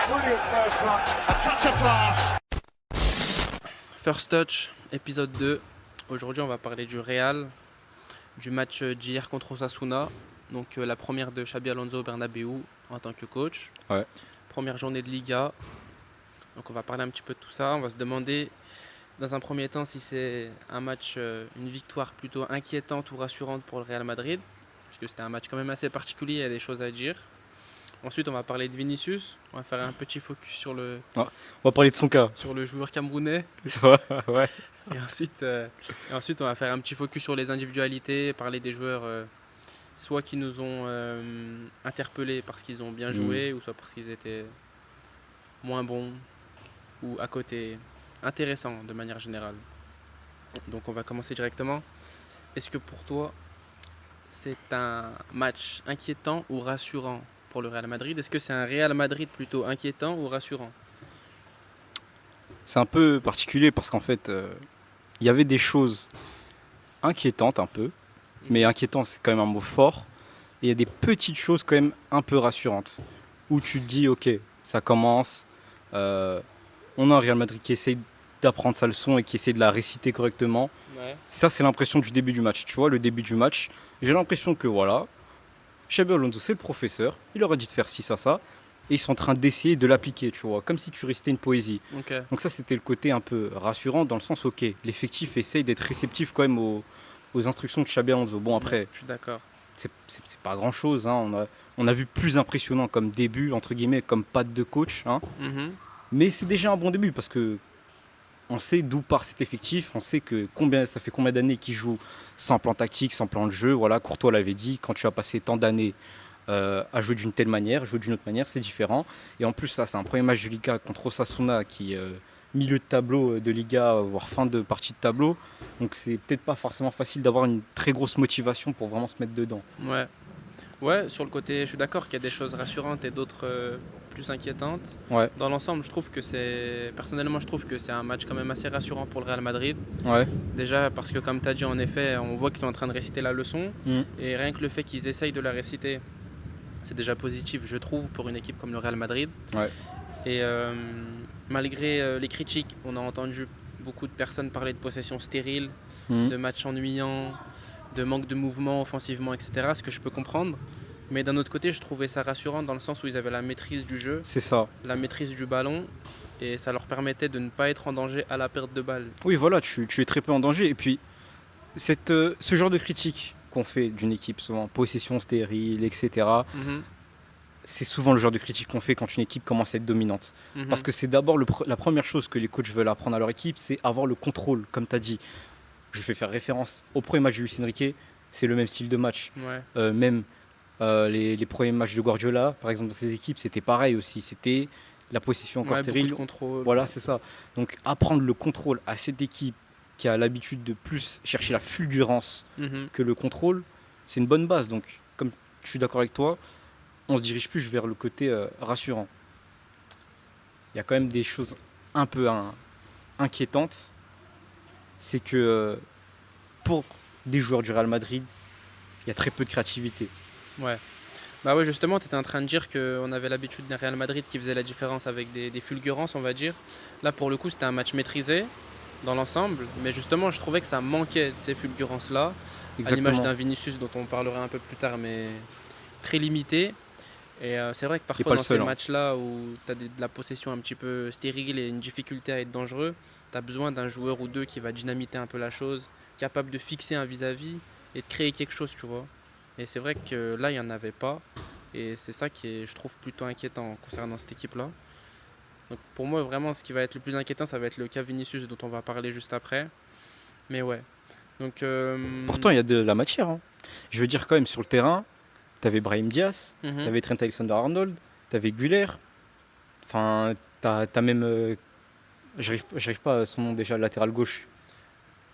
Brilliant first touch, a touch of class. First Touch, épisode 2. Aujourd'hui, on va parler du Real, du match d'hier contre Osasuna. Donc, la première de Xabi Alonso au Bernabéu en tant que coach. Ouais. Première journée de Liga. Donc, on va parler un petit peu de tout ça. On va se demander, dans un premier temps, si c'est un match, une victoire plutôt inquiétante ou rassurante pour le Real Madrid. Puisque c'était un match quand même assez particulier, il y a des choses à dire. Ensuite, on va parler de Vinicius. On va faire un petit focus sur le On va parler de son cas. joueur camerounais. Ouais. Et ensuite, on va faire un petit focus sur les individualités, parler des joueurs soit qui nous ont interpellés parce qu'ils ont bien joué, ou soit parce qu'ils étaient moins bons ou à côté intéressants de manière générale. Donc on va commencer directement. Est-ce que pour toi, c'est un match inquiétant ou rassurant pour le Real Madrid? Est-ce que c'est un Real Madrid plutôt inquiétant ou rassurant? C'est un peu particulier parce qu'en fait, il y avait des choses inquiétantes un peu, mais inquiétant c'est quand même un mot fort. Et il y a des petites choses quand même un peu rassurantes, où tu te dis ok, ça commence, on a un Real Madrid qui essaye d'apprendre sa leçon et qui essaie de la réciter correctement. Ouais. Ça c'est l'impression du début du match, tu vois, le début du match, j'ai l'impression que voilà, Xabi Alonso c'est le professeur, il leur a dit de faire ci, ça, et ils sont en train d'essayer de l'appliquer, tu vois, comme si tu récitais une poésie. Ok. Donc ça c'était le côté un peu rassurant dans le sens ok, l'effectif essaye d'être réceptif quand même aux instructions de Xabi Alonso. Bon après, Je suis d'accord. c'est pas grand chose, hein. On a vu plus impressionnant comme début, entre guillemets, comme patte de coach, hein. Mhm. Mais c'est déjà un bon début parce que on sait d'où part cet effectif, on sait que ça fait combien d'années qu'ils jouent sans plan tactique, sans plan de jeu. Voilà, Courtois l'avait dit, quand tu as passé tant d'années à jouer d'une telle manière, jouer d'une autre manière, c'est différent. Et en plus, ça, c'est un premier match de Liga contre Osasuna qui est milieu de tableau de Liga, voire fin de partie de tableau. Donc c'est peut-être pas forcément facile d'avoir une très grosse motivation pour vraiment se mettre dedans. Ouais, sur le côté, je suis d'accord qu'il y a des choses rassurantes et d'autres plus inquiétantes. Ouais, Dans l'ensemble, personnellement, je trouve que c'est un match quand même assez rassurant pour le Real Madrid. ouais. Déjà parce que, comme tu as dit, en effet, on voit qu'ils sont en train de réciter la leçon. Mm. Et rien que le fait qu'ils essayent de la réciter, c'est déjà positif, je trouve, pour une équipe comme le Real Madrid. Ouais. Et malgré les critiques, on a entendu beaucoup de personnes parler de possession stérile, Mm. de matchs ennuyants, de manque de mouvement offensivement, etc. Ce que je peux comprendre. Mais d'un autre côté, je trouvais ça rassurant dans le sens où ils avaient la maîtrise du jeu, C'est ça. la maîtrise du ballon, et ça leur permettait de ne pas être en danger à la perte de balle. Oui, voilà, tu es très peu en danger. Et puis, ce genre de critique qu'on fait d'une équipe, souvent possession stérile, etc., Mhm, c'est souvent le genre de critique qu'on fait quand une équipe commence à être dominante. mhm. Parce que c'est d'abord la première chose que les coachs veulent apprendre à leur équipe, c'est avoir le contrôle, comme tu as dit. Je fais faire référence au premier match de Luis Enrique, c'est le même style de match. Ouais. Même les premiers matchs de Guardiola, par exemple, dans ses équipes, c'était pareil aussi. C'était la possession encore Ouais, beaucoup stérile. de contrôle. Voilà, c'est ça. Donc apprendre le contrôle à cette équipe qui a l'habitude de plus chercher la fulgurance Mhm. que le contrôle, c'est une bonne base. Donc, comme je suis d'accord avec toi, on se dirige plus vers le côté rassurant. Il y a quand même des choses un peu inquiétantes. C'est que pour des joueurs du Real Madrid, il y a très peu de créativité. Ouais. Bah ouais, justement, tu étais en train de dire qu'on avait l'habitude d'un Real Madrid qui faisait la différence avec des fulgurances, on va dire. Là, pour le coup, c'était un match maîtrisé dans l'ensemble, mais justement, je trouvais que ça manquait de ces fulgurances-là, à l'image d'un Vinicius dont on parlera un peu plus tard, mais très limité. Et c'est vrai que pas parfois, le dans seul, ces hein. matchs-là où tu as de la possession un petit peu stérile et une difficulté à être dangereux, tu as besoin d'un joueur ou deux qui va dynamiter un peu la chose, capable de fixer un vis-à-vis et de créer quelque chose, tu vois. Et c'est vrai que là, il n'y en avait pas. Et c'est ça qui est, je trouve, plutôt inquiétant concernant cette équipe-là. Donc pour moi, vraiment, ce qui va être le plus inquiétant, ça va être le cas Vinicius dont on va parler juste après. Mais ouais. Donc, Pourtant, il y a de la matière, hein. Je veux dire, quand même, sur le terrain, tu avais Brahim Diaz, mhm. tu avais Trent Alexander-Arnold, tu avais Güler. Enfin, tu as même. J'arrive pas à son nom déjà, latéral gauche.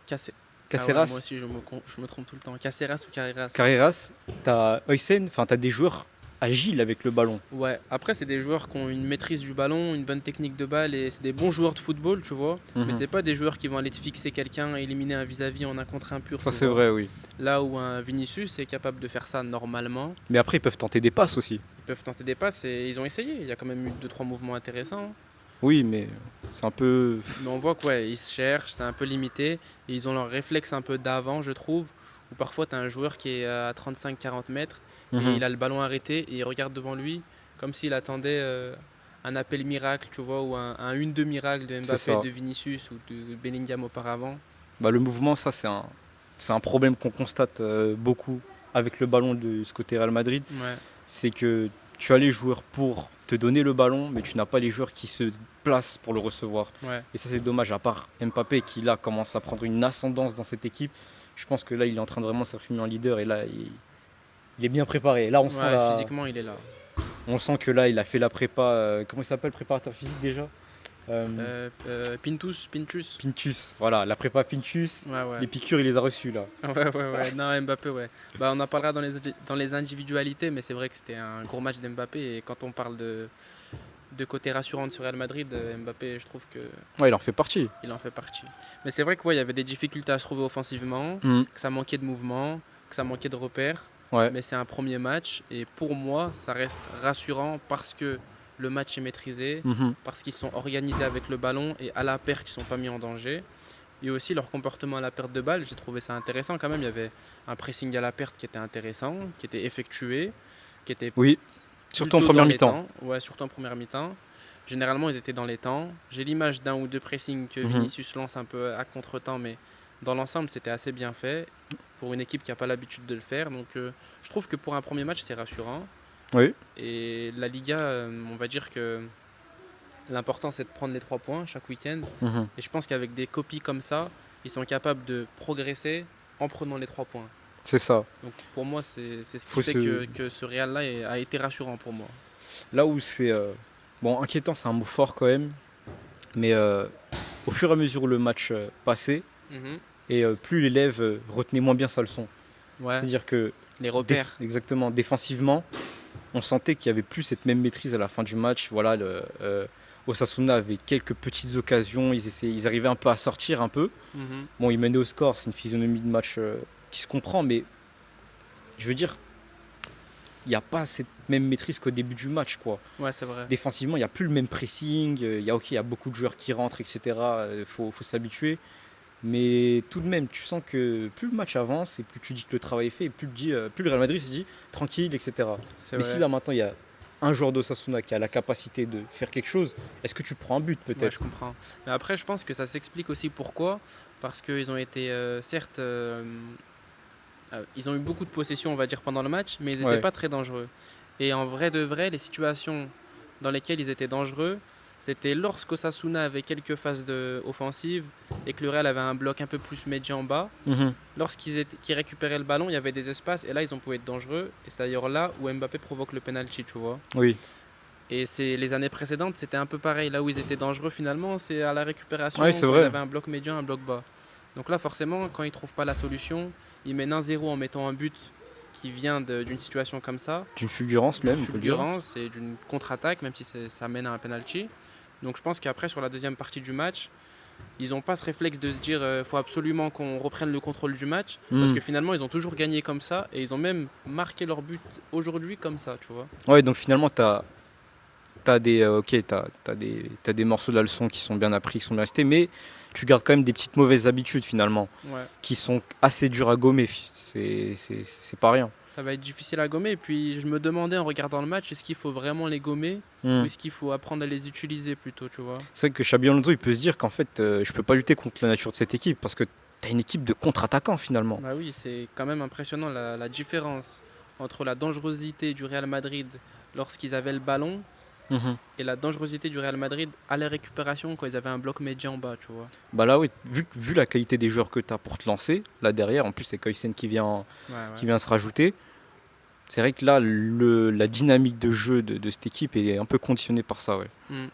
Cace- Caceres. Ah ouais, moi aussi, je me trompe tout le temps. Caceres ou Carreras. Carreras, t'as Huysen, enfin t'as des joueurs agiles avec le ballon. Ouais, après, c'est des joueurs qui ont une maîtrise du ballon, une bonne technique de balle et c'est des bons joueurs de football, tu vois. Mais c'est pas des joueurs qui vont aller te fixer quelqu'un, éliminer un vis-à-vis en un contre un pur. Ça tu c'est vois. vrai, oui. Là où un Vinicius est capable de faire ça normalement. Mais après ils peuvent tenter des passes aussi. Ils Ils peuvent tenter des passes et ils ont essayé. Il y a quand même eu 2-3 mouvements intéressants. Oui, mais c'est un peu. Mais on voit qu'ils se cherchent, c'est un peu limité. Et ils ont leur réflexe un peu d'avant, je trouve. Où parfois, tu as un joueur qui est à 35-40 mètres et Mhm. il a le ballon arrêté et il regarde devant lui comme s'il attendait un appel miracle, tu vois, ou un 1-2 miracle de C'est Mbappé, ça. de Vinicius ou de Bellingham auparavant. Bah, le mouvement, ça, c'est un problème qu'on constate beaucoup avec le ballon de ce côté Real Madrid. Ouais, C'est que tu as les joueurs pour te donner le ballon, mais tu n'as pas les joueurs qui se placent pour le recevoir. ouais. Et ça, c'est dommage, à part Mbappé qui, là, commence à prendre une ascendance dans cette équipe. Je pense que là, il est en train de vraiment s'affirmer en leader et là, il est bien préparé. Là, Ouais, physiquement, il est là. on sent que là, il a fait la prépa. Comment il s'appelle, préparateur physique déjà Pintus. Pintus. Voilà, la prépa Pintus. Ouais, ouais. Les piqûres, il les a reçues là. Ouais. Non, Mbappé, ouais. Bah, on en parlera dans les individualités, mais c'est vrai que c'était un gros match d'Mbappé. Et quand on parle de côté rassurant sur Real Madrid, Mbappé, je trouve Ouais, il en fait partie. qu'il en fait partie. Mais c'est vrai qu'il y avait des difficultés à se trouver offensivement, Mm. que ça manquait de mouvement, que ça manquait de repères. Ouais. Mais c'est un premier match. Et pour moi, ça reste rassurant parce que le match est maîtrisé, Mhm. parce qu'ils sont organisés avec le ballon et à la perte, ils ne sont pas mis en danger. Et aussi leur comportement à la perte de balle, j'ai trouvé ça intéressant quand même. Il y avait un pressing à la perte qui était intéressant, qui était effectué, qui était Oui, surtout en plutôt première dans les mi-temps. temps. Ouais, surtout en première mi-temps. Généralement, ils étaient dans les temps. J'ai l'image d'un ou deux pressings que Mhm. Vinicius lance un peu à contre-temps, mais dans l'ensemble, c'était assez bien fait pour une équipe qui n'a pas l'habitude de le faire. Donc, je trouve que pour un premier match, c'est rassurant. Oui, Et la Liga, on va dire que l'important, c'est de prendre les 3 points chaque week-end. mhm. Et je pense qu'avec des copies comme ça, ils sont capables de progresser en prenant les 3 points. C'est ça. Donc pour moi, c'est ce qui Faut fait se- que ce Real-là a été rassurant pour moi. Là où c'est. Bon, inquiétant, c'est un mot fort quand même. Mais au fur et à mesure où le match passait, Mhm. et plus l'élève retenait moins bien sa leçon. Ouais, C'est-à-dire que. les repères. Exactement, défensivement, on sentait qu'il n'y avait plus cette même maîtrise à la fin du match. Voilà, Osasuna avait quelques petites occasions, ils arrivaient un peu à sortir un peu. Mhm. Bon, ils menaient au score, c'est une physionomie de match qui se comprend, mais je veux dire, il n'y a pas cette même maîtrise qu'au début du match, quoi. Ouais, c'est vrai. Défensivement, il n'y a plus le même pressing, il y a beaucoup de joueurs qui rentrent, etc. Il faut s'habituer. Mais tout de même, tu sens que plus le match avance et plus tu dis que le travail est fait, et plus le Real Madrid se dit tranquille, etc. C'est Mais vrai. si là maintenant il y a un joueur d'Osasuna qui a la capacité de faire quelque chose, est-ce que tu prends un but Ouais, peut-être? je comprends. Mais après, je pense que ça s'explique aussi pourquoi. Parce qu'ils ont été, certes, ils ont eu beaucoup de possession, on va dire, pendant le match, mais ils n'étaient Ouais. pas très dangereux. Et en vrai de vrai, les situations dans lesquelles ils étaient dangereux, c'était lorsqu'Osasuna avait quelques phases offensives et que le Real avait un bloc un peu plus médian en bas. Mhm. Qu'ils récupéraient le ballon, il y avait des espaces et là, ils ont pu être dangereux. Et c'est d'ailleurs là où Mbappé provoque le penalty, tu vois. Oui, Et c'est les années précédentes, c'était un peu pareil. Là où ils étaient dangereux finalement, c'est à la récupération. Ouais, c'est quand vrai. Ils avaient un bloc médian, un bloc bas. Donc là, forcément, quand ils trouvent pas la solution, ils mènent 1-0 en mettant un but qui vient d'une situation comme ça, d'une fulgurance même, d'une on peut le dire. fulgurance et d'une contre-attaque, même si ça mène à un penalty. Donc je pense qu'après, sur la deuxième partie du match, ils n'ont pas ce réflexe de se dire faut absolument qu'on reprenne le contrôle du match. Parce Mhm. que finalement, ils ont toujours gagné comme ça et ils ont même marqué leur but aujourd'hui comme ça, tu vois. Ouais, donc finalement, t'as des morceaux de la leçon qui sont bien appris, qui sont bien restés, mais tu gardes quand même des petites mauvaises habitudes finalement, Ouais. qui sont assez dures à gommer. C'est pas rien. Ça va être difficile à gommer. Et puis je me demandais en regardant le match, est-ce qu'il faut vraiment les gommer ou Mhm. est-ce qu'il faut apprendre à les utiliser plutôt, tu vois. C'est vrai que Xabi Alonso, il peut se dire qu'en fait, je peux pas lutter contre la nature de cette équipe parce que tu as une équipe de contre-attaquants finalement. Bah oui, c'est quand même impressionnant la différence entre la dangerosité du Real Madrid lorsqu'ils avaient le ballon Mhm. et la dangerosité du Real Madrid à la récupération quand ils avaient un bloc médian en bas, tu vois. Bah là, oui, vu la qualité des joueurs que tu as pour te lancer, là derrière, en plus, c'est Koysen qui vient se rajouter. C'est vrai que là, la dynamique de jeu de cette équipe est un peu conditionnée par ça. Ouais. Mm.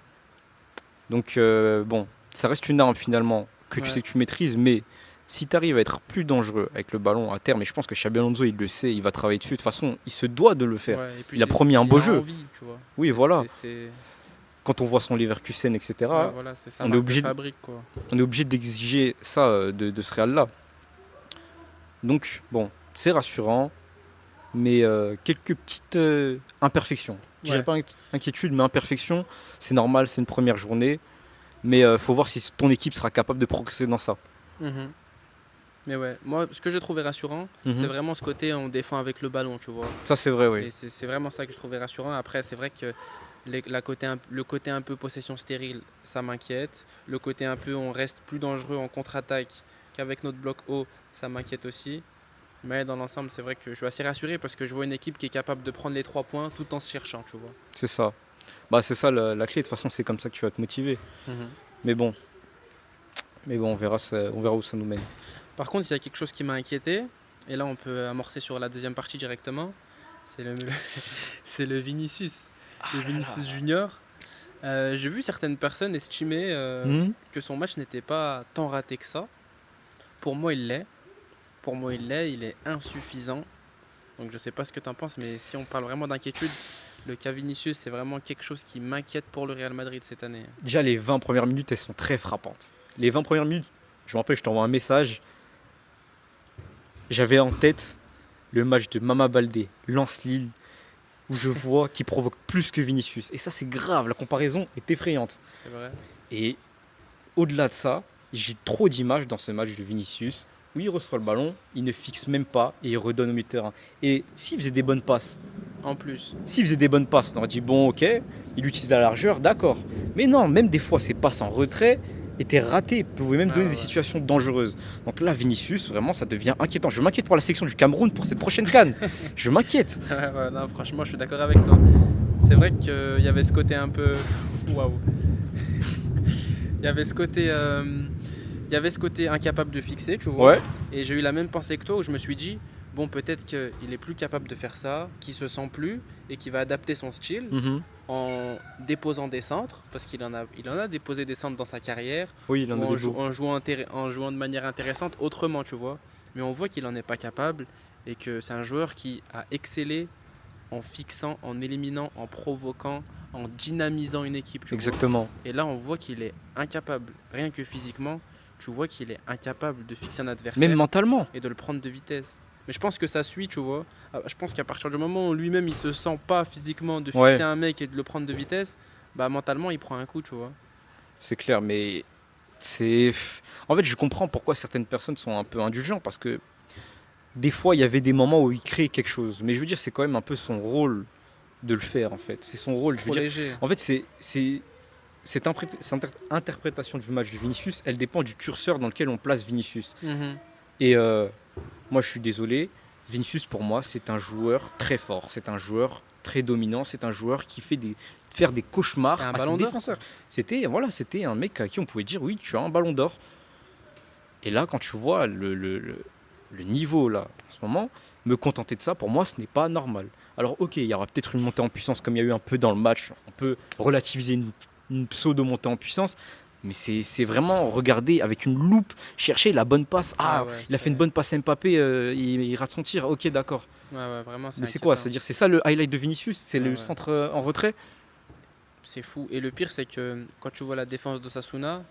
Donc, bon, ça reste une arme finalement que tu Ouais. sais que tu maîtrises, mais si tu arrives à être plus dangereux avec le ballon à terme, et je pense que Xabi Alonso, il le sait, il va travailler dessus. De toute façon, il se doit de le faire. Ouais, et puis Il a c'est- promis un beau a jeu. envie, tu vois. Oui, voilà. C'est- Quand on voit son Leverkusen, etc., ouais, voilà, c'est ça on est marque de obligé de- fabrique, quoi. on est obligé d'exiger ça de ce Real-là. Donc, bon, c'est rassurant. mais quelques petites imperfections. Je dirais Ouais. pas inquiétude, mais imperfection. C'est normal, c'est une première journée. Mais il faut voir si ton équipe sera capable de progresser dans ça. Mhm. Mais ouais, moi, ce que j'ai trouvé rassurant, Mhm. c'est vraiment ce côté on défend avec le ballon, tu vois. Ça, c'est vrai, oui. Et c'est vraiment ça que je trouvais rassurant. Après, c'est vrai que le côté un peu possession stérile, ça m'inquiète. Le côté un peu on reste plus dangereux en contre-attaque qu'avec notre bloc haut, ça m'inquiète aussi. Mais dans l'ensemble, c'est vrai que je suis assez rassuré parce que je vois une équipe qui est capable de prendre les 3 points tout en se cherchant, tu vois. C'est ça. Bah, c'est ça la clé. De toute façon, c'est comme ça que tu vas te motiver. Mais bon, on verra, on verra où ça nous mène. Par contre, il y a quelque chose qui m'a inquiété, et là on peut amorcer sur la deuxième partie directement, c'est c'est le Vinicius, le Vinicius Junior. J'ai vu certaines personnes estimer Mhm. que son match n'était pas tant raté que ça. Pour moi, il l'est. Pour moi, il est insuffisant. Donc je sais pas ce que tu en penses, mais si on parle vraiment d'inquiétude, le cas Vinicius, c'est vraiment quelque chose qui m'inquiète pour le Real Madrid cette année. Déjà, les 20 premières minutes, elles sont très frappantes. Les 20 premières minutes, je me rappelle, je t'envoie un message. J'avais en tête le match de Mama Baldé, Lens-Lille, où je vois qu'il provoque plus que Vinicius. Et ça, c'est grave, la comparaison est effrayante. C'est vrai. Et au-delà de ça, j'ai trop d'images dans ce match de Vinicius, où il reçoit le ballon, il ne fixe même pas et il redonne au milieu de terrain. Et s'il faisait des bonnes passes, En plus, on aurait dit bon, ok, il utilise la largeur, d'accord. Mais non, même des fois, ses passes en retrait étaient ratées, pouvaient même Ah donner ouais, des ouais. situations dangereuses. Donc là, Vinicius, vraiment, ça devient inquiétant. Je m'inquiète pour la section du Cameroun pour cette prochaine CAN. Je m'inquiète. Ouais, ouais, non, franchement, je suis d'accord avec toi. C'est vrai qu'il y avait ce côté un peu. Waouh! Il y avait ce côté. Il y avait ce côté incapable de fixer, tu vois. Ouais, Et j'ai eu la même pensée que toi où je me suis dit, bon, peut-être qu'il est plus capable de faire ça, qu'il se sent plus et qu'il va adapter son style mhm. en déposant des centres, parce il en a déposé des centres dans sa carrière, Oui, il en ou a des beaux. en jouant de manière intéressante autrement, tu vois. Mais on voit qu'il n'en est pas capable et que c'est un joueur qui a excellé en fixant, en éliminant, en provoquant, en dynamisant une équipe, tu vois. Exactement. Et là, on voit qu'il est incapable, rien que physiquement, tu vois qu'il est incapable de fixer un adversaire Même mentalement. et de le prendre de vitesse. Mais je pense que ça suit, tu vois. Je pense qu'à partir du moment où lui-même il se sent pas physiquement de fixer Ouais. un mec et de le prendre de vitesse, bah mentalement il prend un coup, tu vois. C'est clair, mais c'est. En fait, je comprends pourquoi certaines personnes sont un peu indulgentes parce que des fois, il y avait des moments où il crée quelque chose. Mais je veux dire, c'est quand même un peu son rôle de le faire, en fait. C'est son rôle. Je veux Trop dire, léger. en fait, cette interprétation du match de Vinicius, elle dépend du curseur dans lequel on place Vinicius. Mhm. Et moi, je suis désolé. Vinicius, pour moi, c'est un joueur très fort. C'est un joueur très dominant. C'est un joueur qui fait faire des cauchemars C'était un à ses ballon d'or. défenseurs. C'était un mec à qui on pouvait dire oui, tu as un ballon d'or. Et là, quand tu vois le niveau là, en ce moment, me contenter de ça, pour moi, ce n'est pas normal. Alors, ok, il y aura peut-être une montée en puissance comme il y a eu un peu dans le match. On peut relativiser une pseudo-montée en puissance. Mais c'est vraiment regarder avec une loupe, chercher la bonne passe. Ah, Ah ouais, il a fait une bonne passe à Mbappé, il rate son tir. Ok, d'accord. Ouais, ouais, vraiment, c'est Mais c'est quoi? inquiétant. C'est-à-dire, c'est ça le highlight de Vinicius? C'est Ouais, le ouais. centre en retrait? C'est fou. Et le pire, c'est que quand tu vois la défense d'Osasuna,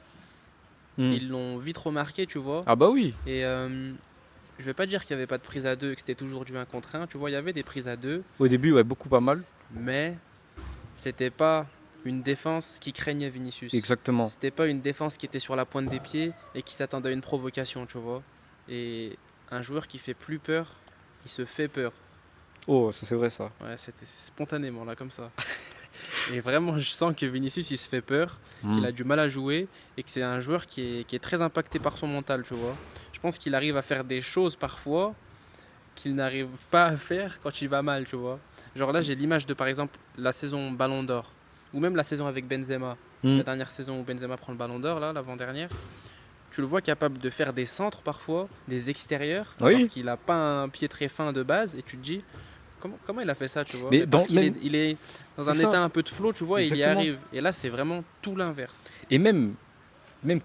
Hmm. ils l'ont vite remarqué, tu vois. Ah, bah oui. Et je vais pas dire qu'il n'y avait pas de prise à deux et que c'était toujours du 1 contre 1. Tu vois, il y avait des prises à deux, Au début, ouais, beaucoup pas mal. mais c'était pas une défense qui craignait Vinicius. Exactement. C'était pas une défense qui était sur la pointe des pieds et qui s'attendait à une provocation, tu vois. Et un joueur qui fait plus peur, il se fait peur. Oh, ça c'est vrai ça. Ouais, c'était spontanément là comme ça. Et vraiment, je sens que Vinicius, il se fait peur, qu'il a du mal à jouer et que c'est un joueur qui est très impacté par son mental, tu vois. Je pense qu'il arrive à faire des choses parfois qu'il n'arrive pas à faire quand il va mal, tu vois. Genre là, j'ai l'image de par exemple la saison Ballon d'Or ou même la saison avec Benzema. Hmm. La dernière saison où Benzema prend le Ballon d'Or, là, l'avant-dernière. Tu le vois capable de faire des centres parfois, des extérieurs, Oui. alors qu'il n'a pas un pied très fin de base et tu te dis comment il a fait ça, tu vois. Mais Mais parce dans- qu'il même- il est dans un C'est ça. état un peu de flow, tu vois, et il y Exactement. arrive. Et là, c'est vraiment tout l'inverse. Et même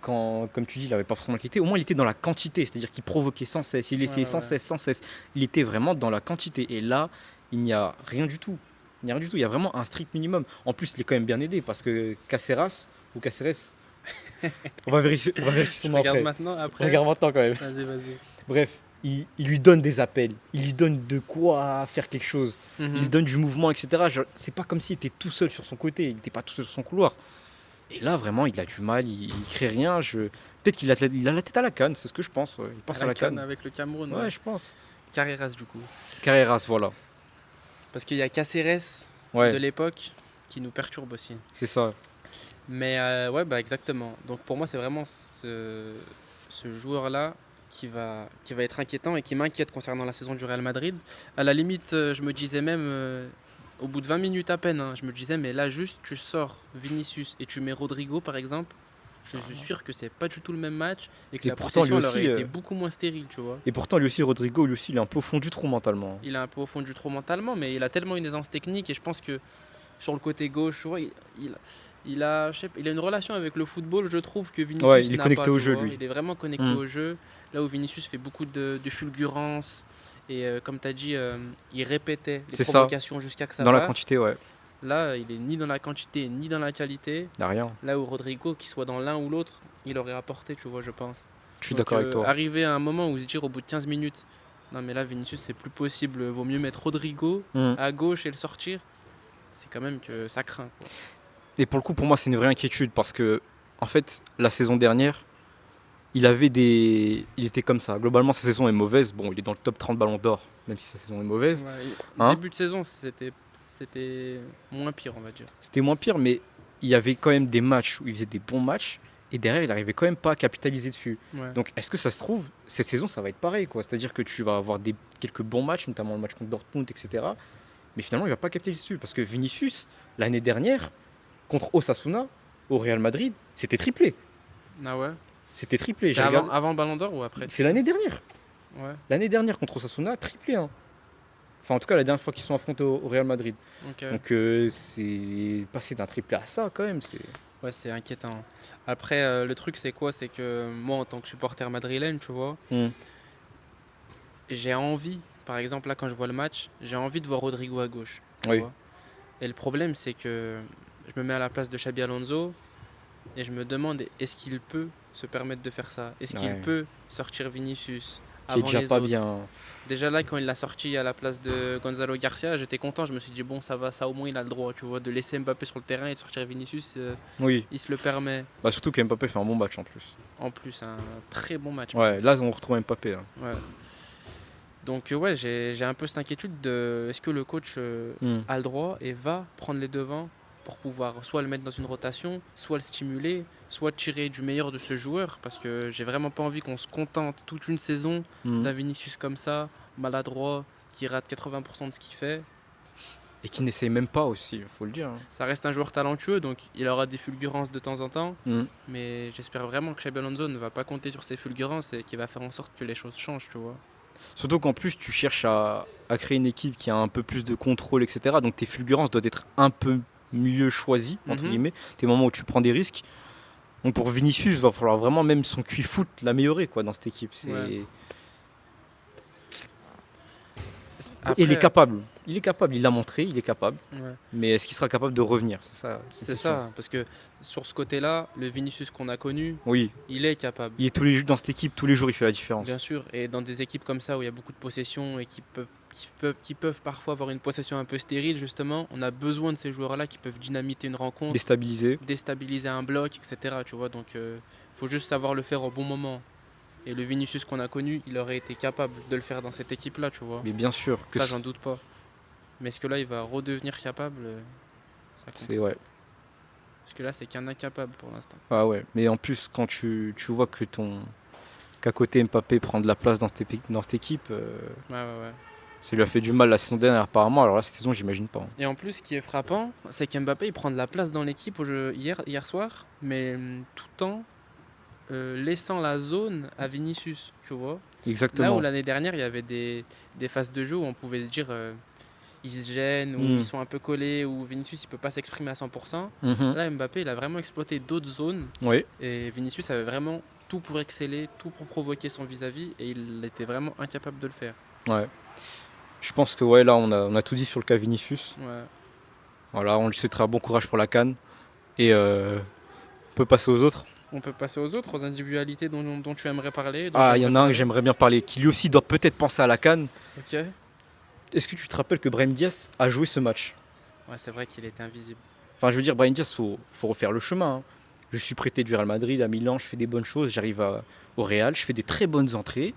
quand, comme tu dis, il n'avait pas forcément la qualité, au moins il était dans la quantité, c'est-à-dire qu'il provoquait sans cesse, il essayait Ouais, sans ouais. cesse, sans cesse. Il était vraiment dans la quantité. Et là, il n'y a rien du tout. Il n'y a rien du tout, il y a vraiment un strict minimum. En plus, il est quand même bien aidé parce que Caceres, on va vérifier Je son nom regarde après. maintenant, après. Regarde maintenant quand même. Vas-y, vas-y. Bref, il lui donne des appels, il lui donne de quoi faire quelque chose, il lui Mhm. donne du mouvement, etc. C'est pas comme s'il était tout seul sur son côté, il n'était pas tout seul sur son couloir. Et là, vraiment, il a du mal, il crée rien. Peut-être il a la tête à la canne, c'est ce que je pense. Ouais. Il pense à À la la CAN canne. avec le Cameroun, Ouais, ouais. je pense. Carreras du coup. Carreras, voilà. Parce qu'il y a Caceres de Ouais, l'époque qui nous perturbe aussi. c'est ça. Mais ouais, bah exactement. Donc pour moi, c'est vraiment ce joueur-là qui va être inquiétant et qui m'inquiète concernant la saison du Real Madrid. À la limite, je me disais même, au bout de 20 minutes à peine, hein, je me disais, mais là, juste, tu sors Vinicius et tu mets Rodrigo, par exemple. Je suis sûr que c'est pas du tout le même match et que Et la pourtant, lui possession elle aurait aussi, été beaucoup moins stérile, tu vois. et pourtant, lui aussi, Rodrigo, lui aussi, il est un peu au fond du trou mentalement. Il est un peu au fond du trou mentalement, mais il a tellement une aisance technique et je pense que sur le côté gauche, tu vois, je sais pas, il a une relation avec le football, je trouve, que Vinicius Ouais, il est n'a connecté pas, au tu jeu, vois. lui. Il est vraiment connecté Mm. au jeu, là où Vinicius fait beaucoup de fulgurance et comme tu as dit, il répétait les C'est ça. provocations jusqu'à que ça Dans la passe. quantité, ouais. Là, il est ni dans la quantité ni dans la qualité. Il n'y a rien. Là où Rodrigo, qu'il soit dans l'un ou l'autre, il aurait apporté, tu vois, je pense. Je suis Donc, d'accord avec toi. arriver à un moment où se dire au bout de 15 minutes, non mais là Vinicius c'est plus possible, vaut mieux mettre Rodrigo Mm. à gauche et le sortir, c'est quand même que ça craint, quoi. Et pour le coup, pour moi, c'est une vraie inquiétude parce que, en fait, la saison dernière, il était comme ça. Globalement, sa saison est mauvaise. Bon, il est dans le top 30 ballons d'or, même si sa saison est mauvaise. Ouais, Hein début de saison c'était moins pire, on va dire. C'était moins pire, mais il y avait quand même des matchs où il faisait des bons matchs et derrière, il arrivait quand même pas à capitaliser dessus. Ouais. Donc, est-ce que ça se trouve, cette saison, ça va être pareil, quoi. C'est-à-dire que tu vas avoir quelques bons matchs, notamment le match contre Dortmund, etc. Mais finalement, il va pas capitaliser dessus parce que Vinicius, l'année dernière, contre Osasuna, au Real Madrid, c'était triplé. Ah ouais. C'était triplé. C'était J'ai regardé- avant Ballon d'Or ou après? C'est l'année dernière. Ouais, L'année dernière contre Osasuna, triplé. Hein. Enfin, en tout cas, la dernière fois qu'ils sont affrontés au Real Madrid. ok. Donc, c'est passé d'un triplé à ça, quand même. Ouais, c'est inquiétant. Après, le truc c'est quoi? C'est que moi en tant que supporter madrilène, tu vois, Hmm. j'ai envie, par exemple là quand je vois le match, j'ai envie de voir Rodrigo à gauche, tu Oui. vois. Et le problème c'est que je me mets à la place de Xabi Alonso et je me demande est-ce qu'il peut se permettre de faire ça? Est-ce qu'il Ouais. peut sortir Vinicius Qui est avant déjà les pas autres? bien. Déjà là quand il l'a sorti à la place de Gonzalo Garcia, j'étais content, je me suis dit bon ça va, ça au moins il a le droit, tu vois, de laisser Mbappé sur le terrain et de sortir Vinicius, Oui. il se le permet. Bah, surtout que Mbappé fait un bon match en plus. En plus un très bon match. Ouais, là, on retrouve Mbappé. Là. Ouais. Donc ouais, j'ai un peu cette inquiétude de est-ce que le coach Hmm. a le droit et va prendre les devants pour pouvoir soit le mettre dans une rotation, soit le stimuler, soit tirer du meilleur de ce joueur parce que j'ai vraiment pas envie qu'on se contente toute une saison Hmm. d'un Vinicius comme ça, maladroit, qui rate 80% de ce qu'il fait. Et qui n'essaye même pas aussi, faut le dire. Hein. Ça reste un joueur talentueux donc il aura des fulgurances de temps en temps, Hmm. mais j'espère vraiment que Xabi Alonso ne va pas compter sur ces fulgurances et qu'il va faire en sorte que les choses changent, tu vois. Surtout qu'en plus, tu cherches à créer une équipe qui a un peu plus de contrôle, etc. Donc tes fulgurances doivent être un peu mieux choisies, entre Mhm. guillemets. Tes moments où tu prends des risques. Donc pour Vinicius, il va falloir vraiment même son QI foot l'améliorer quoi, dans cette équipe. Ouais. Et il est Après, capable. Il est capable, il l'a montré, il est capable. ouais. Mais est-ce qu'il sera capable de revenir? C'est ça. C'est ça, parce que sur ce côté-là, le Vinicius qu'on a connu, Oui, il est capable, il est tous les jours dans cette équipe, tous les jours il fait la différence. bien sûr. Et dans des équipes comme ça où il y a beaucoup de possession et qui peuvent parfois avoir une possession un peu stérile, justement, on a besoin de ces joueurs-là qui peuvent dynamiter une rencontre, Déstabilisé. déstabiliser un bloc, etc. Tu vois, donc il faut juste savoir le faire au bon moment. Et le Vinicius qu'on a connu, il aurait été capable de le faire dans cette équipe-là, tu vois. Mais bien sûr que Ça, j'en doute pas. Mais est-ce que là, il va redevenir capable? Ça compte. c'est ouais. Parce que là, c'est qu'un incapable pour l'instant. Ah ouais. Mais en plus quand tu vois que qu'à côté Mbappé prend de la place dans cette équipe, Ouais, ouais, ouais. ça lui a fait du mal la saison dernière apparemment. Alors là cette saison j'imagine pas. Hein. Et en plus, ce qui est frappant, c'est qu'Mbappé il prend de la place dans l'équipe au jeu hier soir, mais tout en laissant la zone à Vinicius, tu vois. Là Exactement. où l'année dernière, il y avait des phases de jeu où on pouvait se dire ils se gênent, ou Mm. ils sont un peu collés, ou Vinicius il peut pas s'exprimer à 100%. Mhm. Là, Mbappé il a vraiment exploité d'autres zones, Oui. et Vinicius avait vraiment tout pour exceller, tout pour provoquer son vis-à-vis, et il était vraiment incapable de le faire. Ouais. Je pense que ouais là on a tout dit sur le cas Vinicius. Ouais. Voilà, on lui souhaitera bon courage pour la CAN et on peut passer aux autres. On peut passer aux autres, aux individualités dont tu aimerais parler. Ah, il y en a un que j'aimerais bien parler, qui lui aussi doit peut-être penser à la CAN. Ok. Est-ce que tu te rappelles que Brahim Diaz a joué ce match? Ouais, c'est vrai qu'il était invisible. Enfin, je veux dire, Brahim Diaz, faut refaire le chemin, hein. Je suis prêté du Real Madrid à Milan, je fais des bonnes choses, au Real, je fais des très bonnes entrées,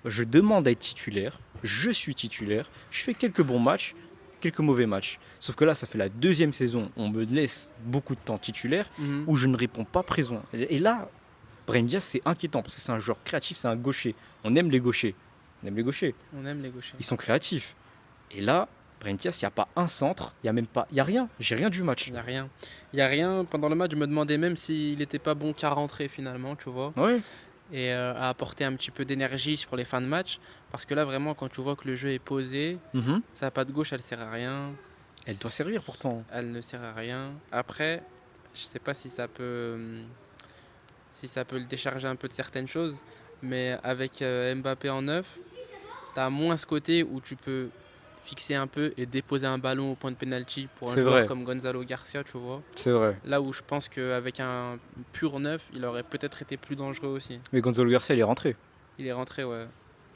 je demande à être titulaire, je suis titulaire, je fais quelques bons matchs, quelques mauvais matchs. Sauf que là, ça fait la deuxième saison, on me laisse beaucoup de temps titulaire, Mhm. où je ne réponds pas présent. Et là, Brahim Diaz, c'est inquiétant, parce que c'est un joueur créatif, c'est un gaucher. On aime les gauchers. On aime les gauchers. On aime les gauchers. Ils sont créatifs. Et là, Brahim Diaz, il n'y a pas un centre, il n'y a même pas. Il n'y a rien. J'ai rien du match. Il n'y a rien. Il n'y a rien. Pendant le match, je me demandais même s'il n'était pas bon qu'à rentrer finalement, tu vois. Ouais. Et à apporter un petit peu d'énergie sur les fins de match. Parce que là, vraiment, quand tu vois que le jeu est posé, Mhm. sa patte gauche, elle sert à rien. Elle doit servir pourtant. Elle ne sert à rien. Après, je sais pas si ça peut le décharger un peu de certaines choses. Mais avec Mbappé en neuf, tu as moins ce côté où tu peux fixer un peu et déposer un ballon au point de penalty pour un C'est joueur vrai. comme Gonzalo Garcia, tu vois. C'est vrai. Là où je pense qu'avec un pur neuf, il aurait peut-être été plus dangereux aussi. Mais Gonzalo Garcia, il est rentré. Il est rentré, ouais.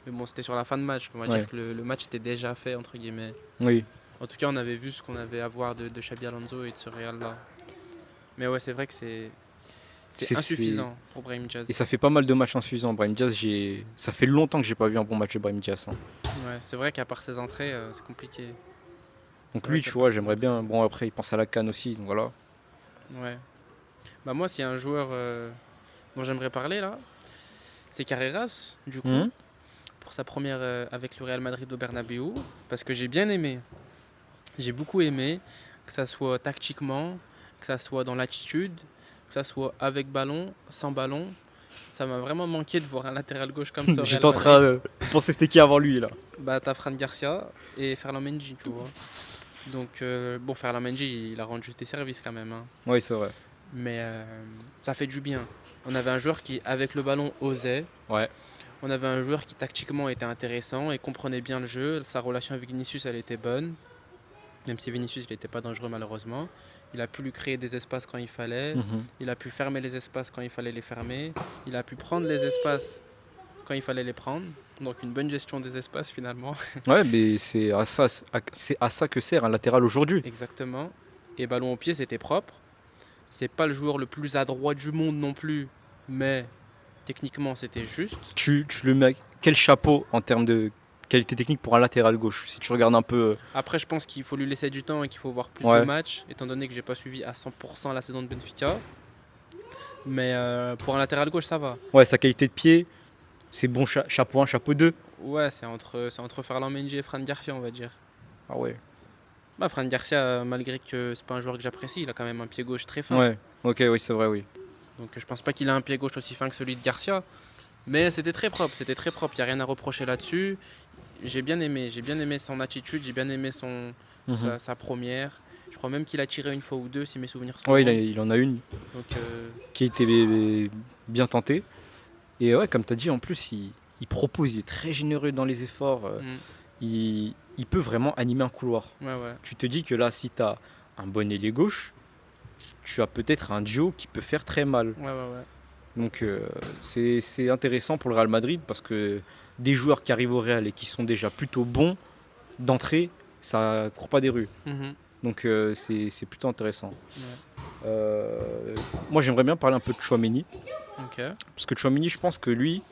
Mais bon, c'était sur la fin de match. On va Ouais. dire que le match était déjà fait, entre guillemets. Oui. En tout cas, on avait vu ce qu'on avait à voir de Xabi Alonso et de ce Real-là. Mais ouais, c'est vrai que c'est C'est- insuffisant pour Brahim Diaz. Et ça fait pas mal de matchs insuffisants. Brahim Diaz, ça fait longtemps que j'ai pas vu un bon match de Brahim Diaz, hein. Ouais, c'est vrai qu'à part ses entrées, c'est compliqué. Donc C'est lui, vrai tu qu'il y a vois, pas j'aimerais bien. Bon, après, il pense à la CAN aussi, donc voilà. Ouais. Bah moi, s'il y a un joueur dont j'aimerais parler là, c'est Carreras, du coup, Mhm. pour sa première avec le Real Madrid au Bernabéu, parce que j'ai bien aimé. J'ai beaucoup aimé, que ça soit tactiquement, que ça soit dans l'attitude, que ça soit avec ballon, sans ballon. Ça m'a vraiment manqué de voir un latéral gauche comme ça au Real J'étais en train Madrid. de penser c'était qui avant lui, là. Bah t'as Fran Garcia et Ferland Mendy, tu vois. Donc bon, Ferland Mendy, il a rendu des services quand même, hein. Oui, c'est vrai. Mais ça fait du bien. On avait un joueur qui, avec le ballon, osait. Ouais. On avait un joueur qui, tactiquement, était intéressant et comprenait bien le jeu. Sa relation avec Vinicius, elle était bonne. Même si Vinicius, il n'était pas dangereux, malheureusement. Il a pu lui créer des espaces quand il fallait. Mhm. Il a pu fermer les espaces quand il fallait les fermer. Il a pu prendre les espaces quand il fallait les prendre. Donc une bonne gestion des espaces, finalement. Ouais, mais c'est à ça que sert un latéral aujourd'hui. Exactement. Et ballon au pied, c'était propre. C'est pas le joueur le plus adroit du monde non plus, mais techniquement, c'était juste. Tu le mets. Quel chapeau en termes de qualité technique pour un latéral gauche. Si tu regardes un peu. Après, je pense qu'il faut lui laisser du temps et qu'il faut voir plus Ouais. de matchs, étant donné que j'ai pas suivi à 100% la saison de Benfica. Mais pour un latéral gauche, ça va. Ouais, sa qualité de pied, c'est bon chapeau 1, chapeau 2. Ouais, c'est entre Ferland Mendy et Fran Garcia, on va dire. Ah ouais. Bah, Fran Garcia, malgré que c'est pas un joueur que j'apprécie, il a quand même un pied gauche très fin. Ouais. Ok, oui, c'est vrai, oui. Donc je pense pas qu'il a un pied gauche aussi fin que celui de Garcia. Mais c'était très propre, il n'y a rien à reprocher là-dessus. J'ai bien aimé son attitude, j'ai bien aimé Mhm. sa première. Je crois même qu'il a tiré une fois ou deux, si mes souvenirs sont Ouais, bons. il en a une Donc qui a été bien tentée. Et ouais, comme tu as dit, en plus, il propose, il est très généreux dans les efforts. Il peut vraiment animer un couloir. ouais, ouais. Tu te dis que là, si tu as un bon ailier gauche, tu as peut-être un duo qui peut faire très mal. Ouais, ouais, ouais. Donc c'est intéressant pour le Real Madrid parce que des joueurs qui arrivent au Real et qui sont déjà plutôt bons d'entrée, ça court pas des rues. Mhm. Donc c'est plutôt intéressant. Ouais. Moi j'aimerais bien parler un peu de Tchouaméni. Ok. Parce que Tchouaméni, je pense que lui,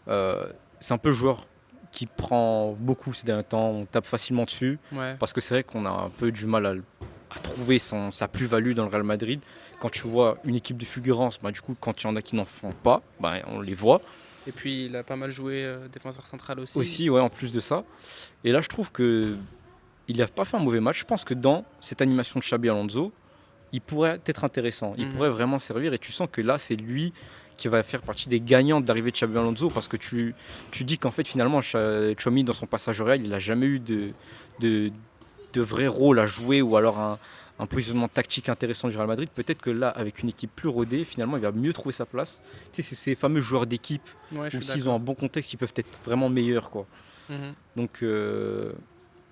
c'est un peu le joueur qui prend beaucoup ces derniers temps. On tape facilement dessus. Ouais. Parce que c'est vrai qu'on a un peu du mal à trouver sa plus-value dans le Real Madrid. Quand tu vois une équipe de fulgurance, bah, du coup, quand il y en a qui n'en font pas, bah, on les voit. Et puis il a pas mal joué défenseur central aussi. Aussi, ouais, en plus de ça. Et là, je trouve que il n'a pas fait un mauvais match. Je pense que dans cette animation de Xabi Alonso, il pourrait être intéressant. Il Mhm. pourrait vraiment servir. Et tu sens que là, c'est lui qui va faire partie des gagnants d'arrivée de Xabi Alonso. Parce que tu dis qu'en fait, finalement, Tchouaméni, dans son passage au Real, il n'a jamais eu de vrai rôle à jouer ou alors un positionnement tactique intéressant du Real Madrid. Peut-être que là, avec une équipe plus rodée, finalement, il va mieux trouver sa place. Tu sais, c'est ces fameux joueurs d'équipe Ouais, je où suis s'ils ont d'accord. un bon contexte, ils peuvent être vraiment meilleurs, quoi. Mhm. Donc,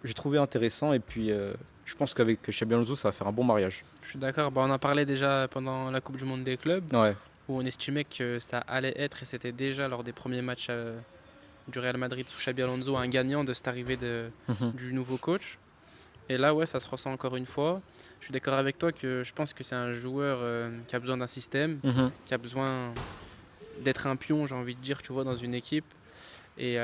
j'ai trouvé intéressant. Et puis, je pense qu'avec Xabi Alonso, ça va faire un bon mariage. Je suis d'accord. Bah, on en parlait déjà pendant la Coupe du Monde des clubs. Ouais. où on estimait que ça allait être, et c'était déjà lors des premiers matchs du Real Madrid sous Xabi Alonso, un gagnant de cette arrivée Mhm. du nouveau coach. Et là, ouais, ça se ressent encore une fois. Je suis d'accord avec toi que je pense que c'est un joueur qui a besoin d'un système, Mhm. qui a besoin d'être un pion, j'ai envie de dire, tu vois, dans une équipe. Et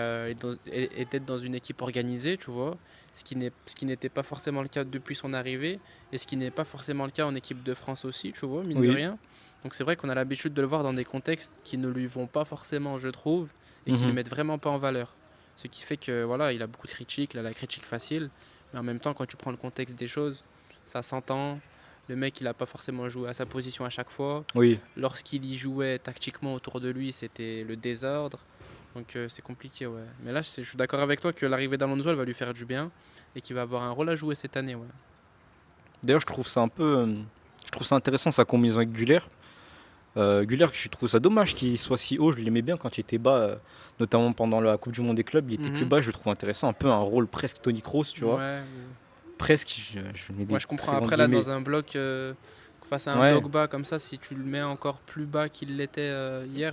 d'être dans une équipe organisée, tu vois, ce qui n'était pas forcément le cas depuis son arrivée, et ce qui n'est pas forcément le cas en équipe de France aussi, tu vois, mine de Oui. rien. Donc c'est vrai qu'on a l'habitude de le voir dans des contextes qui ne lui vont pas forcément, je trouve, et qui ne le Mhm. mettent vraiment pas en valeur. Ce qui fait que voilà, il a beaucoup de critiques, il a la critique facile, mais en même temps, quand tu prends le contexte des choses, ça s'entend. Le mec, il n'a pas forcément joué à sa position à chaque fois. Oui. Lorsqu'il y jouait tactiquement autour de lui, c'était le désordre. Donc c'est compliqué, ouais. Mais là, je suis d'accord avec toi que l'arrivée d'Alonso, elle va lui faire du bien et qu'il va avoir un rôle à jouer cette année, ouais. D'ailleurs, je trouve ça un peu. Je trouve ça intéressant sa combinaison avec Güler. Güler, je trouve ça dommage qu'il soit si haut. Je l'aimais bien quand il était bas, notamment pendant la Coupe du Monde des clubs. Il était plus Mhm. bas, je le trouve intéressant. Un peu un rôle presque Tony Kroos, tu vois. Ouais, Presque, je mets des ouais, je comprends. très grandes Après, là, guillemets. dans un bloc, face à un Ouais, bloc bas comme ça, si tu le mets encore plus bas qu'il l'était hier,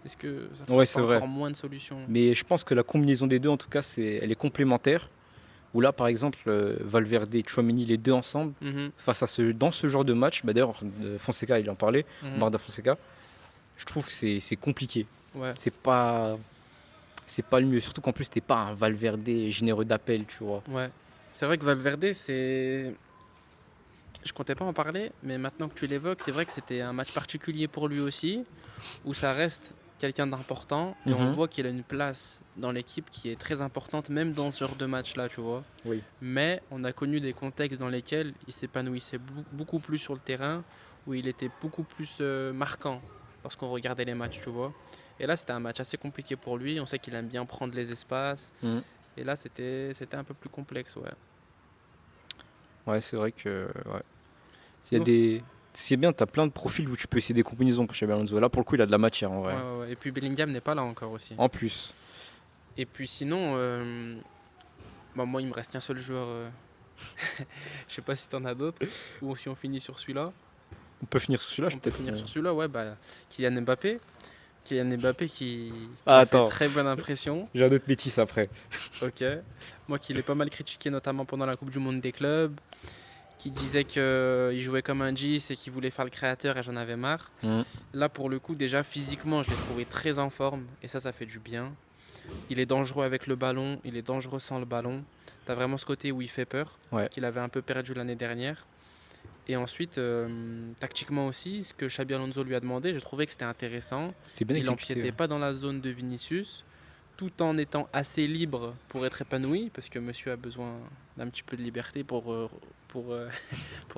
est-ce que ça ne ouais, trouve c'est pas vrai. encore moins de solutions? Mais je pense que la combinaison des deux, en tout cas, elle est complémentaire. Où là, par exemple, Valverde et Tchouaméni, les deux ensemble, Mhm, dans ce genre de match, bah d'ailleurs, Fonseca, il en parlait, mhm. Marda Fonseca, je trouve que c'est compliqué. Ouais, C'est pas, c'est pas le mieux. Surtout qu'en plus, t'es pas un Valverde généreux d'appel, tu vois. ouais. C'est vrai que Valverde, c'est. Je comptais pas en parler, mais maintenant que tu l'évoques, c'est vrai que c'était un match particulier pour lui aussi, où ça reste quelqu'un d'important, et on Mhm. voit qu'il a une place dans l'équipe qui est très importante, même dans ce genre de match-là, tu vois. Oui. Mais on a connu des contextes dans lesquels il s'épanouissait beaucoup plus sur le terrain, où il était beaucoup plus marquant lorsqu'on regardait les matchs, tu vois. Et là, c'était un match assez compliqué pour lui, on sait qu'il aime bien prendre les espaces, Mhm. et là, c'était un peu plus complexe, ouais. Ouais, c'est vrai que. Ouais. Il y a Sinon, des. C'est bien, t'as plein de profils où tu peux essayer des combinaisons pour Xabi Alonso. Là, pour le coup, il a de la matière en ouais, vrai. ouais, ouais. Et puis Bellingham n'est pas là encore aussi. En plus, Et puis sinon, bah, moi, il me reste qu'un seul joueur. Je sais pas si t'en as d'autres, ou si on finit sur celui-là. on peut finir sur celui-là, On peut peut-être. finir sur celui-là, ouais, bah, Kylian Mbappé. Kylian Mbappé qui Ah, m'a fait attends, très bonne impression. j'ai un autre bêtise après. Ok. Moi qui l'ai pas mal critiqué, notamment pendant la Coupe du Monde des clubs, qui disait qu'il jouait comme un 10 et qu'il voulait faire le créateur et j'en avais marre. Mhm. Là, pour le coup, déjà physiquement, je l'ai trouvé très en forme et ça fait du bien. Il est dangereux avec le ballon, il est dangereux sans le ballon. T'as vraiment ce côté où il fait peur, Ouais. qu'il avait un peu perdu l'année dernière. Et ensuite, tactiquement aussi, ce que Xabi Alonso lui a demandé, je trouvais que c'était intéressant. C'était bien Il exécuté. n'empiétait Ouais. pas dans la zone de Vinicius, tout en étant assez libre pour être épanoui, parce que monsieur a besoin d'un petit peu de liberté pour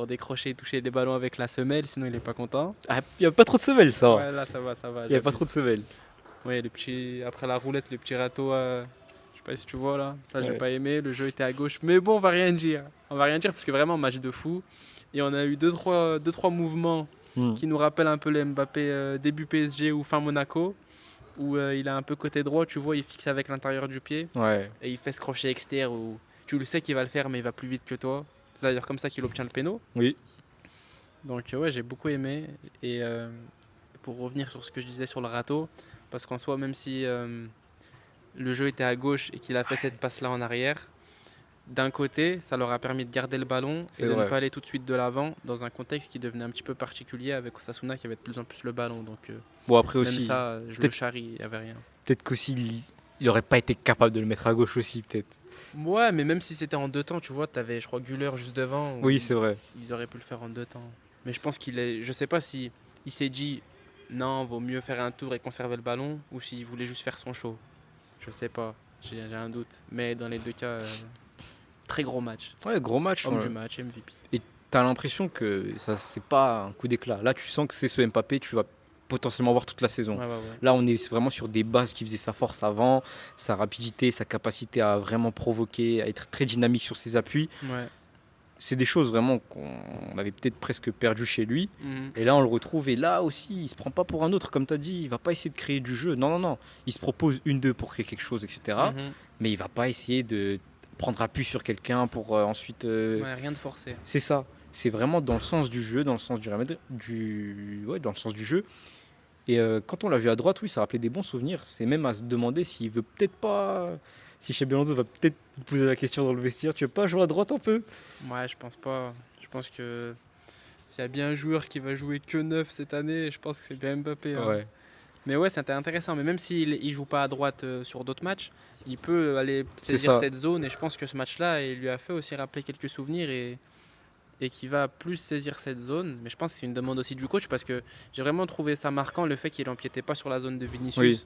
décrocher et toucher des ballons avec la semelle, sinon il n'est pas content. Ah, il n'y a pas trop de semelles, ça. Ouais, là ça va, Il n'y a pas trop de semelles. Ouais, après la roulette, le petit râteau, je sais pas si tu vois là, ça j'ai Ouais. pas aimé, le jeu était à gauche, mais bon, on va rien dire. On va rien dire parce que vraiment, match de fou. Et on a eu deux trois mouvements Mhm. qui nous rappellent un peu les Mbappé début PSG ou fin Monaco, où il a un peu côté droit, tu vois, il fixe avec l'intérieur du pied Ouais. et il fait ce crochet externe où tu le sais qu'il va le faire, mais il va plus vite que toi. C'est d'ailleurs comme ça qu'il obtient le péno. Oui. Donc ouais, j'ai beaucoup aimé. Et pour revenir sur ce que je disais sur le râteau, parce qu'en soi, même si le jeu était à gauche et qu'il a fait cette passe-là en arrière, d'un côté, ça leur a permis de garder le ballon et C'est de ne vrai. pas aller tout de suite de l'avant dans un contexte qui devenait un petit peu particulier avec Osasuna qui avait de plus en plus le ballon. Donc Bon, après même aussi, ça, je le peut-être charrie, il n'y avait rien. peut-être qu'aussi, il aurait pas été capable de le mettre à gauche aussi, peut-être. Ouais, mais même si c'était en deux temps, tu vois, t'avais, je crois, Güler juste devant. Oui, c'est vrai. Ils auraient pu le faire en deux temps. Mais je pense qu'il est. Je sais pas si il s'est dit non, vaut mieux faire un tour et conserver le ballon, ou s'il voulait juste faire son show. Je sais pas, j'ai un doute. Mais dans les deux cas, très gros match. Ouais, gros match. Homme Ouais. du match, MVP. Et t'as l'impression que ça, c'est pas un coup d'éclat. Là, tu sens que c'est ce Mbappé, tu vas potentiellement voir toute la saison. Ouais, ouais, ouais. Là, on est vraiment sur des bases qui faisaient sa force avant, sa rapidité, sa capacité à vraiment provoquer, à être très dynamique sur ses appuis. Ouais. C'est des choses vraiment qu'on avait peut-être presque perdu chez lui. Mhm. Et là, on le retrouve. Et là aussi, il se prend pas pour un autre. Comme tu as dit, il va pas essayer de créer du jeu. Non, non, non. Il se propose une, deux pour créer quelque chose, etc. Mhm. Mais il va pas essayer de prendre appui sur quelqu'un pour ensuite. Ouais, rien de forcé. C'est ça. C'est vraiment dans le sens du jeu, dans le sens du, ouais, dans le sens du jeu. Et quand on l'a vu à droite, oui, ça rappelait des bons souvenirs. C'est même à se demander s'il veut peut-être pas. Si Xabi Alonso va peut-être nous poser la question dans le vestiaire, tu veux pas jouer à droite un peu? Ouais, je pense pas. Je pense que s'il y a bien un joueur qui va jouer que 9 cette année, je pense que c'est bien Mbappé, hein. Ouais, Mais ouais, c'était intéressant. Mais même s'il joue pas à droite sur d'autres matchs, il peut aller c'est saisir ça. cette zone. Et je pense que ce match-là, il lui a fait aussi rappeler quelques souvenirs et qui va plus saisir cette zone. Mais je pense que c'est une demande aussi du coach parce que j'ai vraiment trouvé ça marquant le fait qu'il n'empiétait pas sur la zone de Oui. Vinicius.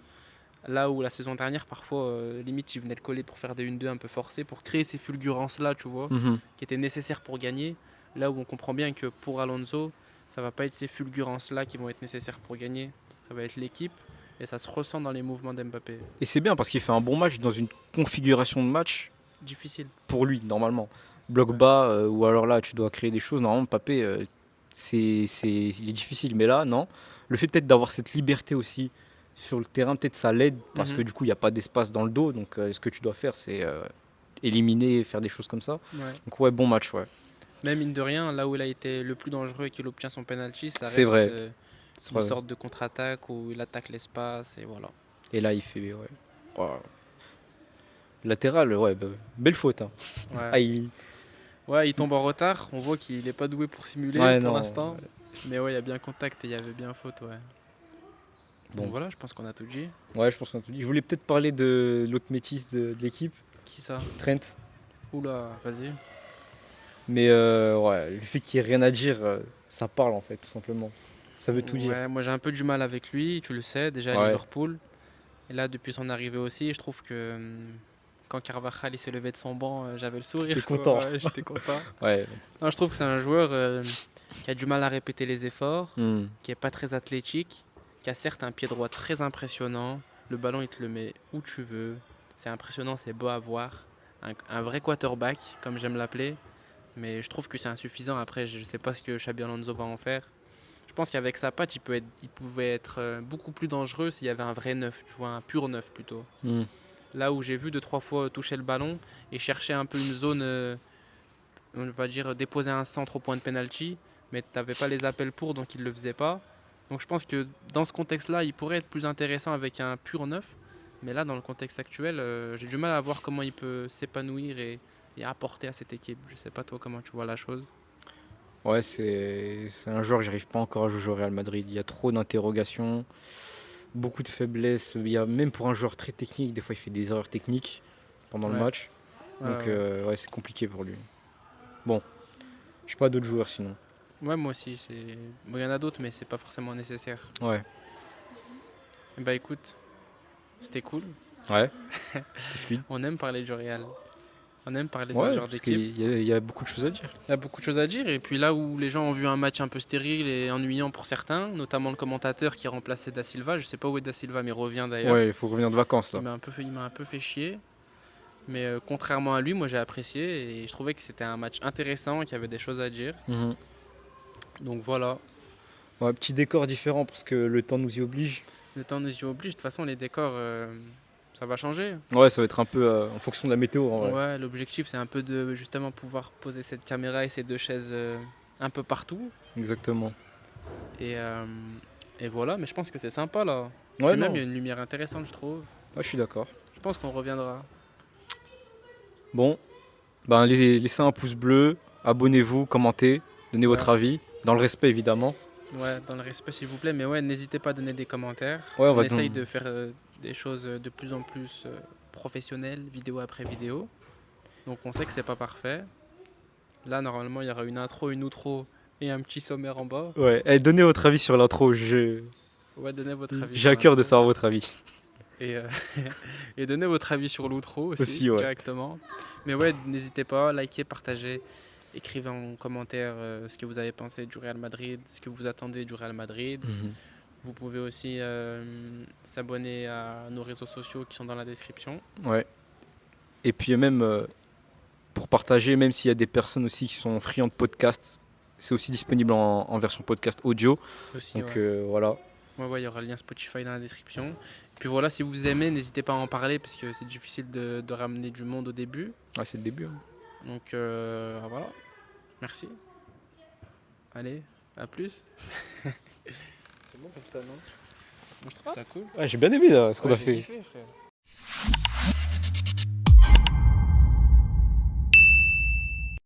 Là où la saison dernière, parfois, limite, il venait le coller pour faire des 1-2 un peu forcés, pour créer ces fulgurances-là, tu vois, Mhm. qui étaient nécessaires pour gagner. Là où on comprend bien que pour Alonso, ça va pas être ces fulgurances-là qui vont être nécessaires pour gagner. Ça va être l'équipe et ça se ressent dans les mouvements d'Mbappé. Et c'est bien parce qu'il fait un bon match dans une configuration de match Difficile. pour lui, normalement. C'est Bloc vrai. bas, ou alors là, tu dois créer des choses. Normalement, Mbappé, il est difficile. Mais là, non. Le fait peut-être d'avoir cette liberté aussi sur le terrain, peut-être ça l'aide parce que Mhm. du coup, il n'y a pas d'espace dans le dos. Donc, ce que tu dois faire, c'est éliminer, faire des choses comme ça. Ouais. Donc, ouais, bon match, ouais. Même mine de rien, là où il a été le plus dangereux et qu'il obtient son penalty, ça C'est reste vrai. C'est une vrai. sorte de contre-attaque où il attaque l'espace et voilà. Et là, il fait. Ouais. Wow. Latéral, ouais, belle faute, hein. Ouais. Ah, il... Ouais, il tombe en retard. On voit qu'il n'est pas doué pour simuler Ouais, pour non. l'instant. Mais ouais, il y a bien contact et il y avait bien faute, ouais. Bon. Donc voilà, je pense qu'on a tout dit. Ouais, je pense qu'on a tout dit. Je voulais peut-être parler de l'autre métis de l'équipe, Qui ça? Trent. Oula, vas-y. Mais ouais, le fait qu'il n'y ait rien à dire, ça parle en fait, tout simplement. Ça veut tout dire. Ouais, moi j'ai un peu du mal avec lui, tu le sais, déjà à Ouais, Liverpool. Et là, depuis son arrivée aussi, je trouve que quand Carvajal il s'est levé de son banc, j'avais le sourire. t'es Quoi. content. Ouais, j'étais content. Ouais. Non, je trouve que c'est un joueur qui a du mal à répéter les efforts, Hmm. qui est pas très athlétique, qui a certes un pied droit très impressionnant. Le ballon, il te le met où tu veux. C'est impressionnant, c'est beau à voir. Un vrai quarterback, comme j'aime l'appeler. Mais je trouve que c'est insuffisant. Après, je ne sais pas ce que Xabi Alonso va en faire. Je pense qu'avec sa patte, il pouvait être beaucoup plus dangereux s'il y avait un vrai neuf, tu vois, un pur neuf plutôt. Hmm. Là où j'ai vu 2-3 fois toucher le ballon et chercher un peu une zone, on va dire déposer un centre au point de penalty, mais tu n'avais pas les appels pour, donc il ne le faisait pas. Donc je pense que dans ce contexte-là, il pourrait être plus intéressant avec un pur neuf. Mais là, dans le contexte actuel, j'ai du mal à voir comment il peut s'épanouir et apporter à cette équipe. Je sais pas toi comment tu vois la chose. Ouais, c'est un joueur, j'arrive pas encore à jouer au Real Madrid. Il y a trop d'interrogations, beaucoup de faiblesses. Il y a, même pour un joueur très technique, des fois il fait des erreurs techniques pendant le Ouais. match. Ouais, Donc ouais. ouais, c'est compliqué pour lui. Bon, je sais pas d'autres joueurs sinon. Ouais, moi aussi. Bon, il y en a d'autres, mais c'est pas forcément nécessaire. Ouais, Bah écoute, c'était cool. ouais, c'était fluide. On aime parler du Real. On aime parler de ce Ouais, genre parce d'équipe. qu'il y a beaucoup de choses à dire. Il y a beaucoup de choses à dire. Et puis là où les gens ont vu un match un peu stérile et ennuyant pour certains, notamment le commentateur qui remplaçait Da Silva, je sais pas où est Da Silva, mais il revient d'ailleurs. Ouais, il faut revenir de vacances là. Il m'a un peu fait chier. Mais contrairement à lui, moi j'ai apprécié et je trouvais que c'était un match intéressant, qu'il y avait des choses à dire. Mhm. Donc voilà, Ouais, petit décor différent parce que le temps nous y oblige. le temps nous y oblige. De toute façon, les décors, ça va changer. Ouais, ça va être un peu en fonction de la météo en vrai. Ouais, l'objectif c'est un peu de justement pouvoir poser cette caméra et ces deux chaises un peu partout. Exactement. Et, euh, et voilà, mais je pense que c'est sympa là. Ouais, Puis même non, il y a une lumière intéressante, je trouve. ouais, je suis d'accord. Je pense qu'on reviendra. Bon, ben laissez un pouce bleu, abonnez-vous, commentez, donnez Ouais. votre avis, dans le respect évidemment. Ouais, dans le respect s'il vous plaît. Mais ouais, n'hésitez pas à donner des commentaires. Ouais, on on va essaye don- de faire des choses de plus en plus professionnelles, vidéo après vidéo. Donc on sait que c'est pas parfait. Là, normalement, il y aura une intro, une outro et un petit sommaire en bas. Ouais, donnez votre avis sur l'intro. Ouais, donnez votre avis J'ai sur à cœur de l'intro. savoir votre avis. Et, et donnez votre avis sur l'outro aussi, Aussi, ouais. directement. Mais ouais, n'hésitez pas, likez, partagez, écrivez en commentaire ce que vous avez pensé du Real Madrid, ce que vous attendez du Real Madrid. Mhm. Vous pouvez aussi s'abonner à nos réseaux sociaux qui sont dans la description. Ouais. Et puis même pour partager, même s'il y a des personnes aussi qui sont friands de podcasts, c'est aussi disponible en version podcast audio. Aussi, Donc ouais. voilà. Ouais, il y aura le lien Spotify dans la description. Et puis voilà, si vous aimez, n'hésitez pas à en parler parce que c'est difficile de ramener du monde au début. Ouais, c'est le début. Hein. Donc voilà, merci. Allez, à plus. C'est bon comme ça, non? Moi, je trouve ça cool. Ouais, j'ai bien aimé là, ce qu'on Ouais, a j'ai fait. kiffé, frère.